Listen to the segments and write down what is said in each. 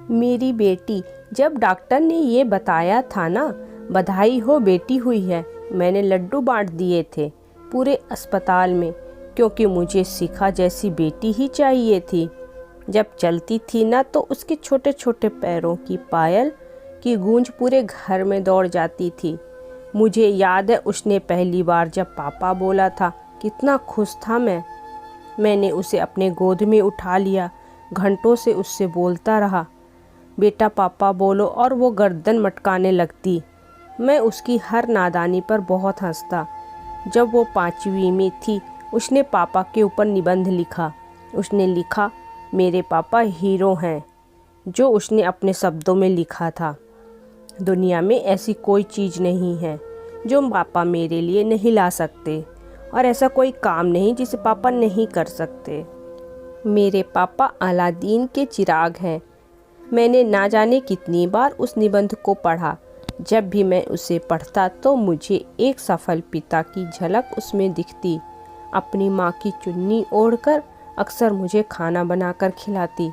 मेरी बेटी, जब डॉक्टर ने ये बताया था ना, बधाई हो बेटी हुई है, मैंने लड्डू बांट दिए थे पूरे अस्पताल में, क्योंकि मुझे शिखा जैसी बेटी ही चाहिए थी। जब चलती थी ना तो उसके छोटे छोटे पैरों की पायल की गूंज पूरे घर में दौड़ जाती थी। मुझे याद है उसने पहली बार जब पापा बोला था, कितना खुश था मैंने उसे अपने गोद में उठा लिया, घंटों से उससे बोलता रहा, बेटा पापा बोलो, और वो गर्दन मटकाने लगती। मैं उसकी हर नादानी पर बहुत हंसता। जब वो 5वीं में थी, उसने पापा के ऊपर निबंध लिखा। उसने लिखा, मेरे पापा हीरो हैं, जो उसने अपने शब्दों में लिखा था। दुनिया में ऐसी कोई चीज़ नहीं है जो पापा मेरे लिए नहीं ला सकते, और ऐसा कोई काम नहीं जिसे पापा नहीं कर सकते। मेरे पापा अलादीन के चिराग हैं। मैंने ना जाने कितनी बार उस निबंध को पढ़ा। जब भी मैं उसे पढ़ता तो मुझे एक सफल पिता की झलक उसमें दिखती। अपनी माँ की चुन्नी ओढ़कर अक्सर मुझे खाना बनाकर खिलाती।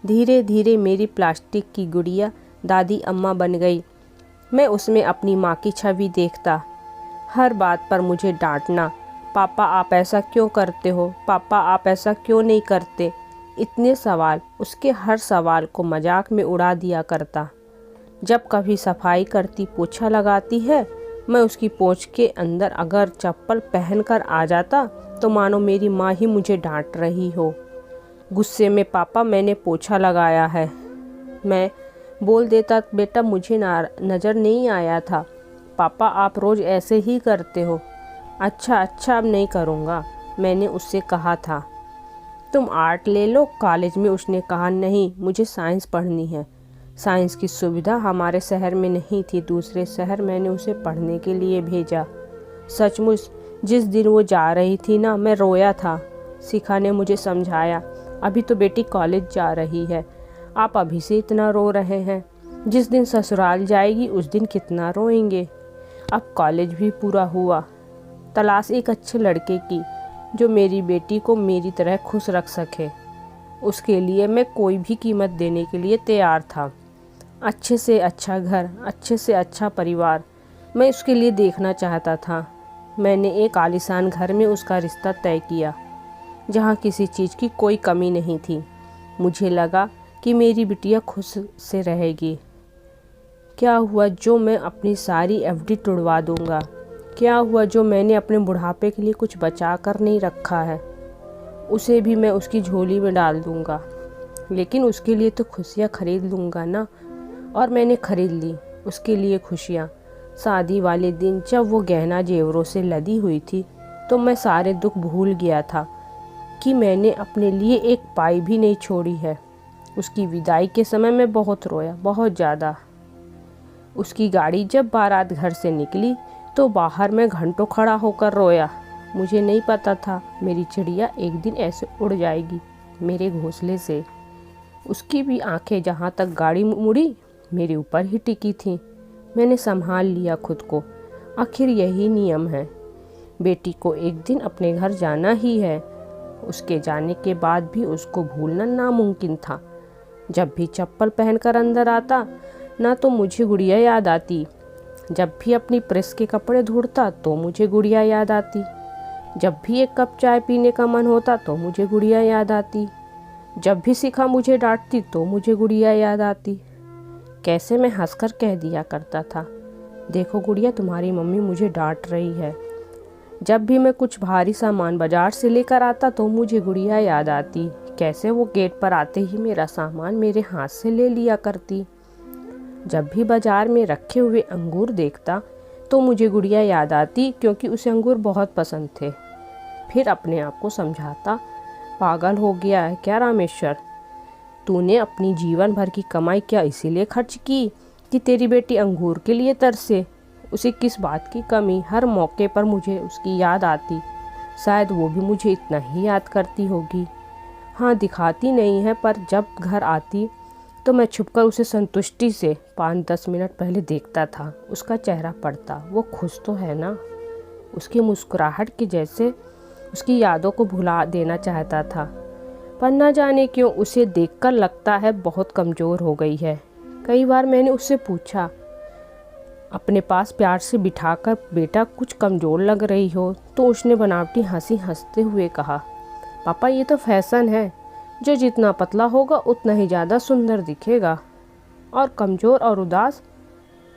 धीरे धीरे मेरी प्लास्टिक की गुड़िया दादी अम्मा बन गई। मैं उसमें अपनी माँ की छवि देखता। हर बात पर मुझे डांटना, पापा आप ऐसा क्यों करते हो, पापा आप ऐसा क्यों नहीं करते, इतने सवाल। उसके हर सवाल को मजाक में उड़ा दिया करता। जब कभी सफाई करती पोछा लगाती है, मैं उसकी पोंछ के अंदर अगर चप्पल पहनकर आ जाता तो मानो मेरी माँ ही मुझे डांट रही हो। गुस्से में, पापा मैंने पोछा लगाया है, मैं बोल देता, बेटा मुझे नज़र नहीं आया था, पापा आप रोज़ ऐसे ही करते हो। अच्छा अब नहीं करूँगा, मैंने उससे कहा था। तुम आर्ट ले लो कॉलेज में, उसने कहा नहीं, मुझे साइंस पढ़नी है। साइंस की सुविधा हमारे शहर में नहीं थी, दूसरे शहर मैंने उसे पढ़ने के लिए भेजा। सचमुच जिस दिन वो जा रही थी ना, मैं रोया था। शिखा ने मुझे समझाया, अभी तो बेटी कॉलेज जा रही है, आप अभी से इतना रो रहे हैं, जिस दिन ससुराल जाएगी उस दिन कितना रोएंगे। अब कॉलेज भी पूरा हुआ। तलाश एक अच्छे लड़के की जो मेरी बेटी को मेरी तरह खुश रख सके। उसके लिए मैं कोई भी कीमत देने के लिए तैयार था। अच्छे से अच्छा घर, अच्छे से अच्छा परिवार मैं उसके लिए देखना चाहता था। मैंने एक आलीशान घर में उसका रिश्ता तय किया, जहाँ किसी चीज़ की कोई कमी नहीं थी। मुझे लगा कि मेरी बिटिया खुश से रहेगी। क्या हुआ जो मैं अपनी सारी एफडी तुड़वा दूंगा? क्या हुआ जो मैंने अपने बुढ़ापे के लिए कुछ बचा कर नहीं रखा है? उसे भी मैं उसकी झोली में डाल दूंगा, लेकिन उसके लिए तो खुशियाँ खरीद लूँगा ना। और मैंने खरीद ली उसके लिए खुशियाँ। शादी वाले दिन जब वो गहना जेवरों से लदी हुई थी, तो मैं सारे दुख भूल गया था कि मैंने अपने लिए एक पाई भी नहीं छोड़ी है। उसकी विदाई के समय मैं बहुत रोया, बहुत ज़्यादा। उसकी गाड़ी जब बारात घर से निकली तो बाहर मैं घंटों खड़ा होकर रोया। मुझे नहीं पता था मेरी चिड़िया एक दिन ऐसे उड़ जाएगी मेरे घोंसले से। उसकी भी आंखें जहाँ तक गाड़ी मुड़ी मेरे ऊपर ही टिकी थीं। मैंने संभाल लिया खुद को। आखिर यही नियम है, बेटी को एक दिन अपने घर जाना ही है। उसके जाने के बाद भी उसको भूलना नामुमकिन था। जब भी चप्पल पहनकर अंदर आता ना तो मुझे गुड़िया याद आती। जब भी अपनी प्रेस के कपड़े ढूंढता तो मुझे गुड़िया याद आती। जब भी एक कप चाय पीने का मन होता तो मुझे गुड़िया याद आती। जब भी शिखा मुझे डांटती तो मुझे गुड़िया याद आती। कैसे मैं हंसकर कह दिया करता था, देखो गुड़िया तुम्हारी मम्मी मुझे डांट रही है। जब भी मैं कुछ भारी सामान बाजार से लेकर आता तो मुझे गुड़िया याद आती। कैसे वो गेट पर आते ही मेरा सामान मेरे हाथ से ले लिया करती। जब भी बाजार में रखे हुए अंगूर देखता तो मुझे गुड़िया याद आती, क्योंकि उसे अंगूर बहुत पसंद थे। फिर अपने आप को समझाता, पागल हो गया है क्या रामेश्वर? तूने अपनी जीवन भर की कमाई क्या इसीलिए खर्च की कि तेरी बेटी अंगूर के लिए तरसे? उसे किस बात की कमी? हर मौके पर मुझे उसकी याद आती। शायद वो भी मुझे इतना ही याद करती होगी। हाँ, दिखाती नहीं है, पर जब घर आती तो मैं छुपकर उसे संतुष्टि से 5-10 मिनट पहले देखता था। उसका चेहरा पड़ता, वो खुश तो है ना? उसकी मुस्कुराहट के जैसे उसकी यादों को भुला देना चाहता था। पर न जाने क्यों उसे देखकर लगता है बहुत कमज़ोर हो गई है। कई बार मैंने उससे पूछा अपने पास प्यार से बिठाकर, बेटा कुछ कमज़ोर लग रही हो, तो उसने बनावटी हंसी हंसते हुए कहा, पापा ये तो फैशन है, जो जितना पतला होगा उतना ही ज़्यादा सुंदर दिखेगा। और कमज़ोर और उदास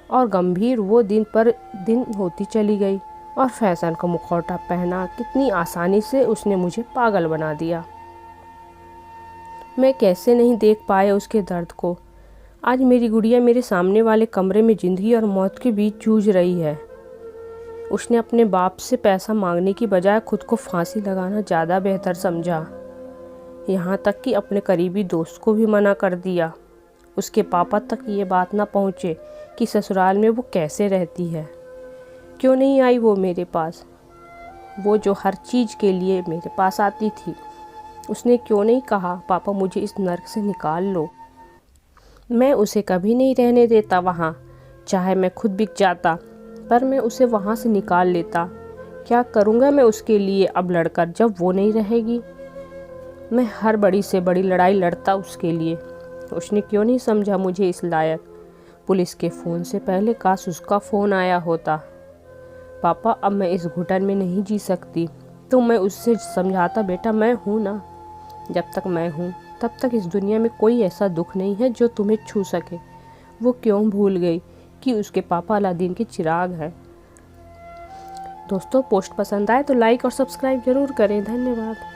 और गंभीर वो दिन पर दिन होती चली गई और फैशन का मुखौटा पहना कितनी आसानी से उसने मुझे पागल बना दिया। मैं कैसे नहीं देख पाया उसके दर्द को। आज मेरी गुड़िया मेरे सामने वाले कमरे में ज़िंदगी और मौत के बीच जूझ रही है। उसने अपने बाप से पैसा मांगने की बजाय खुद को फांसी लगाना ज़्यादा बेहतर समझा। यहाँ तक कि अपने करीबी दोस्त को भी मना कर दिया। उसके पापा तक ये बात ना पहुँचे कि ससुराल में वो कैसे रहती है। क्यों नहीं आई वो मेरे पास, वो जो हर चीज़ के लिए मेरे पास आती थी। उसने क्यों नहीं कहा, पापा मुझे इस नर्क से निकाल लो। मैं उसे कभी नहीं रहने देता वहाँ, चाहे मैं खुद बिक जाता, पर मैं उसे वहाँ से निकाल लेता। क्या करूँगा मैं उसके लिए अब लड़कर, जब वो नहीं रहेगी। मैं हर बड़ी से बड़ी लड़ाई लड़ता उसके लिए। उसने क्यों नहीं समझा मुझे इस लायक। पुलिस के फ़ोन से पहले काश उसका फ़ोन आया होता। पापा अब मैं इस घुटन में नहीं जी सकती। तो मैं उससे समझाता, बेटा मैं हूँ ना, जब तक मैं हूँ तब तक इस दुनिया में कोई ऐसा दुख नहीं है जो तुम्हें छू सके। वो क्यों भूल गई कि उसके पापा अलादीन के चिराग हैं। दोस्तों पोस्ट पसंद आए तो लाइक और सब्सक्राइब ज़रूर करें। धन्यवाद।